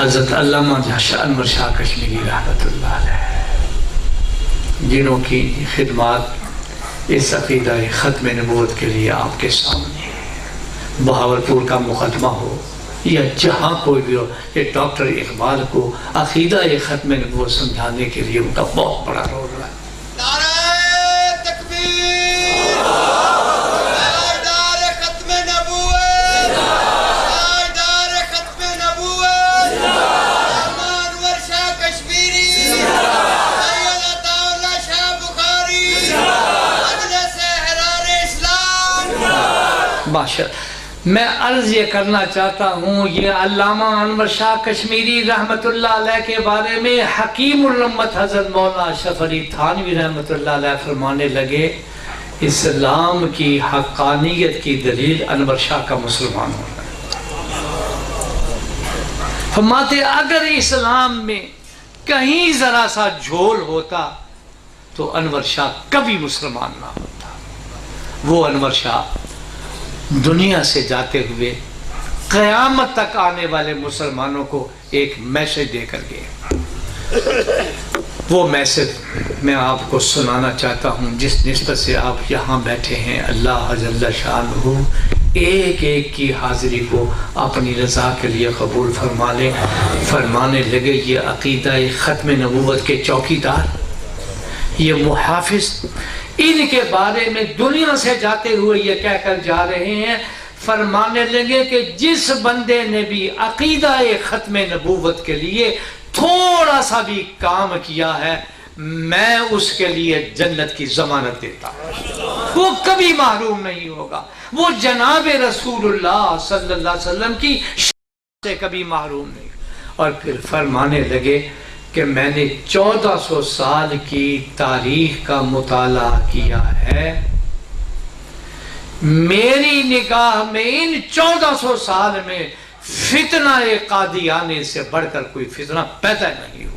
حضرت علامہ انور شاہ کشمیری رحمۃ اللہ علیہ، جنہوں کی خدمات اس عقیدہ ختم نبوت کے لیے آپ کے سامنے بہاولپور کا مقدمہ ہو یا جہاں کوئی بھی ہو، یہ ڈاکٹر اقبال کو عقیدہ ختم نبوت سمجھانے کے لیے ان کا بہت بڑا رول رہا ہے۔ میں عرض یہ کرنا چاہتا ہوں، یہ علامہ انور شاہ کشمیری رحمت اللہ علیہ کے بارے میں حکیم الامت حضرت مولانا اشرف علی تھانوی رحمت اللہ علیہ فرمانے لگے، اسلام کی حقانیت کی دلیل انور شاہ کا مسلمان ہونا ہے۔ فرماتے اگر اسلام میں کہیں ذرا سا جھول ہوتا تو انور شاہ کبھی مسلمان نہ ہوتا۔ وہ انور شاہ دنیا سے جاتے ہوئے قیامت تک آنے والے مسلمانوں کو ایک میسج دے کر گئے۔ وہ میسج میں آپ کو سنانا چاہتا ہوں، جس نسبت سے آپ یہاں بیٹھے ہیں۔ اللہ جل شانہ ایک ایک کی حاضری کو اپنی رضا کے لیے قبول فرما لے۔ فرمانے لگے یہ عقیدہ ختم نبوت کے چوکیدار، یہ محافظ، ان کے بارے میں دنیا سے جاتے ہوئے یہ کہہ کر جا رہے ہیں، فرمانے لگے کہ جس بندے نے بھی عقیدہ ختم نبوت کے لیے تھوڑا سا بھی کام کیا ہے، میں اس کے لیے جنت کی ضمانت دیتا ہوں، وہ کبھی محروم نہیں ہوگا، وہ جناب رسول اللہ صلی اللہ علیہ وسلم کی شفاعت سے کبھی محروم نہیں۔ اور پھر فرمانے لگے کہ میں نے 1400 سال کی تاریخ کا مطالعہ کیا ہے، میری نگاہ میں ان 1400 سال میں فتنہ قادیانی سے بڑھ کر کوئی فتنہ پیدا نہیں ہوا۔